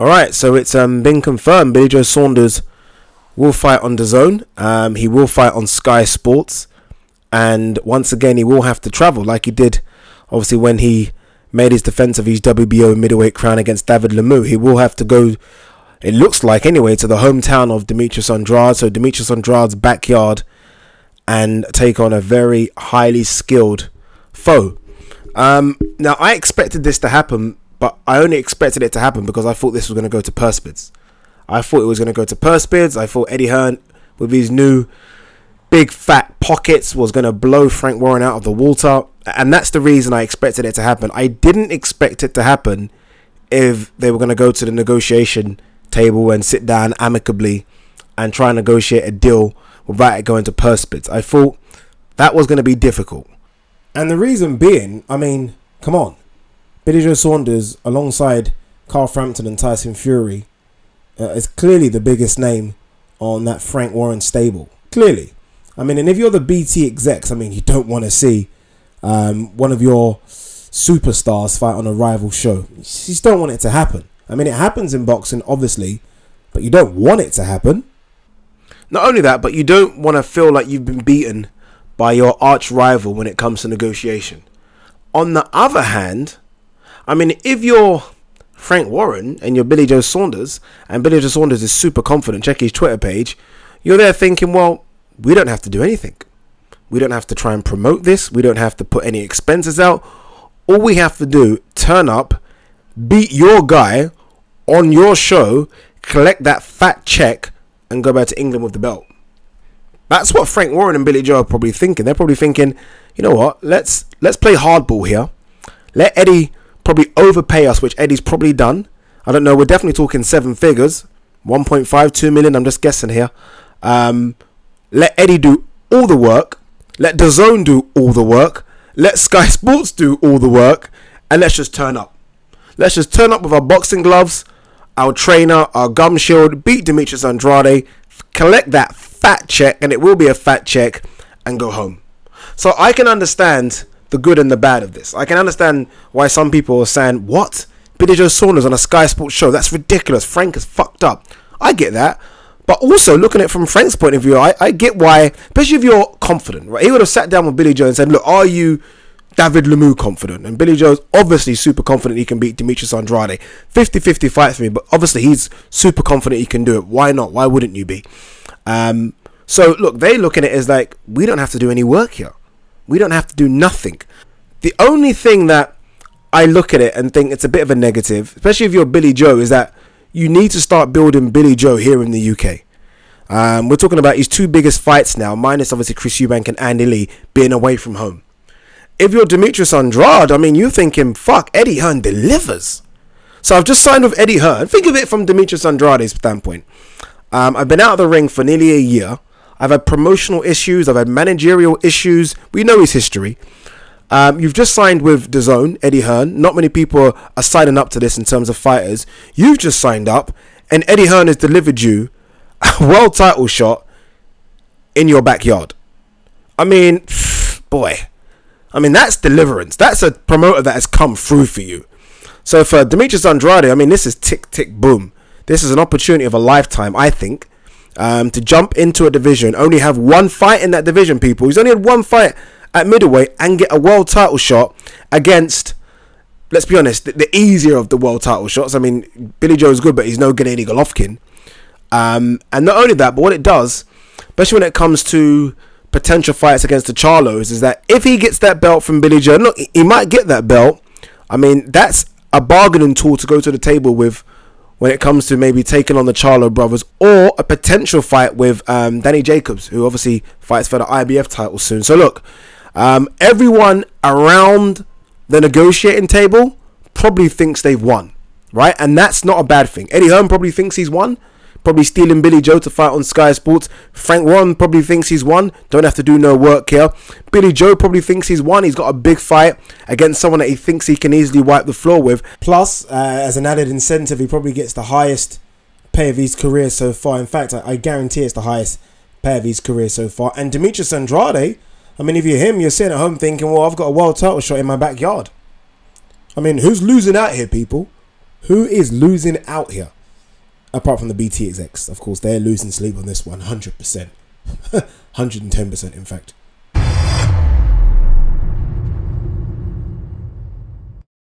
Alright, so it's been confirmed. Billy Joe Saunders will fight on Dazn. He will fight on Sky Sports. And once again, he will have to travel like he did, obviously, when he made his defense of his WBO middleweight crown against David Lemieux. He will have to go, it looks like anyway, to the hometown of Demetrius Andrade. So Demetrius Andrade's backyard, and take on a very highly skilled foe. Now, I expected this to happen, but I only expected it to happen because I thought this was going to go to purse bids. I thought it was going to go to purse bids. I thought Eddie Hearn, with his new big fat pockets, was going to blow Frank Warren out of the water. And that's the reason I expected it to happen. I didn't expect it to happen if they were going to go to the negotiation table and sit down amicably and try and negotiate a deal without it going to purse bids. I thought that was going to be difficult. And the reason being, I mean, come on. Billy Joe Saunders, alongside Carl Frampton and Tyson Fury, is clearly the biggest name on that Frank Warren stable. Clearly. I mean, and if you're the BT execs, I mean, you don't want to see one of your superstars fight on a rival show. You just don't want it to happen. I mean, it happens in boxing, obviously, but you don't want it to happen. Not only that, but you don't want to feel like you've been beaten by your arch rival when it comes to negotiation. On the other hand, I mean, if you're Frank Warren and you're Billy Joe Saunders, and Billy Joe Saunders is super confident, check his Twitter page, you're there thinking, well, we don't have to do anything. We don't have to try and promote this. We don't have to put any expenses out. All we have to do, turn up, beat your guy on your show, collect that fat check, and go back to England with the belt. That's what Frank Warren and Billy Joe are probably thinking. They're probably thinking, you know what, let's play hardball here. Let Eddie probably overpay us, which Eddie's probably done. I don't know, we're definitely talking 7 figures, 1.5, 2 million, I'm just guessing here. Let Eddie do all the work, let Dazn do all the work, let Sky Sports do all the work, and let's just turn up. Let's just turn up with our boxing gloves, our trainer, our gum shield, beat Demetrius Andrade, collect that fat check, and it will be a fat check, and go home. So I can understand the good and the bad of this. I can understand why some people are saying, what? Billy Joe Saunders on a Sky Sports show? That's ridiculous. Frank is fucked up. I get that. But also, looking at it from Frank's point of view, I get why, especially if you're confident, right? He would have sat down with Billy Joe and said, look, are you David Lemieux confident? And Billy Joe's obviously super confident he can beat Demetrius Andrade. 50-50 fight for me, but obviously he's super confident he can do it. Why not? Why wouldn't you be? So, look, they look at it as like, we don't have to do any work here. We don't have to do nothing. The only thing that I look at it and think it's a bit of a negative, especially if you're Billy Joe, is that you need to start building Billy Joe here in the UK. We're talking about his 2 biggest fights now, minus obviously Chris Eubank and Andy Lee, being away from home. If you're Demetrius Andrade, I mean, you're thinking, fuck, Eddie Hearn delivers. So I've just signed with Eddie Hearn. Think of it from Demetrius Andrade's standpoint. I've been out of the ring for nearly a year. I've had promotional issues. I've had managerial issues. We know his history. You've just signed with Dazn, Eddie Hearn. Not many people are signing up to this in terms of fighters. You've just signed up, and Eddie Hearn has delivered you a world title shot in your backyard. I mean, boy. I mean, that's deliverance. That's a promoter that has come through for you. So for Demetrius Andrade, I mean, this is tick, tick, boom. This is an opportunity of a lifetime, I think, to jump into a division, only have 1 fight in that division, people. He's only had 1 fight at middleweight and get a world title shot against, let's be honest, the easier of the world title shots. I mean, Billy Joe's good, but he's no Gennady Golovkin. And not only that, but what it does, especially when it comes to potential fights against the Charlos, is that if he gets that belt from Billy Joe, look, he might get that belt. I mean, that's a bargaining tool to go to the table with when it comes to maybe taking on the Charlo brothers, or a potential fight with Danny Jacobs, who obviously fights for the IBF title soon. So look, everyone around the negotiating table probably thinks they've won, right? And that's not a bad thing. Eddie Hearn probably thinks he's won, probably stealing Billy Joe to fight on Sky Sports. Frank Warren probably thinks he's won, don't have to do no work here. Billy Joe probably thinks he's won, he's got a big fight against someone that he thinks he can easily wipe the floor with. Plus, as an added incentive, he probably gets the highest pay of his career so far. In fact, I guarantee it's the highest pay of his career so far. And Demetrius Andrade, I mean, if you're him, you're sitting at home thinking, well, I've got a world title shot in my backyard. I mean, who's losing out here, people? Who is losing out here? Apart from the BT execs, of course, they're losing sleep on this one, 100%. 110% in fact.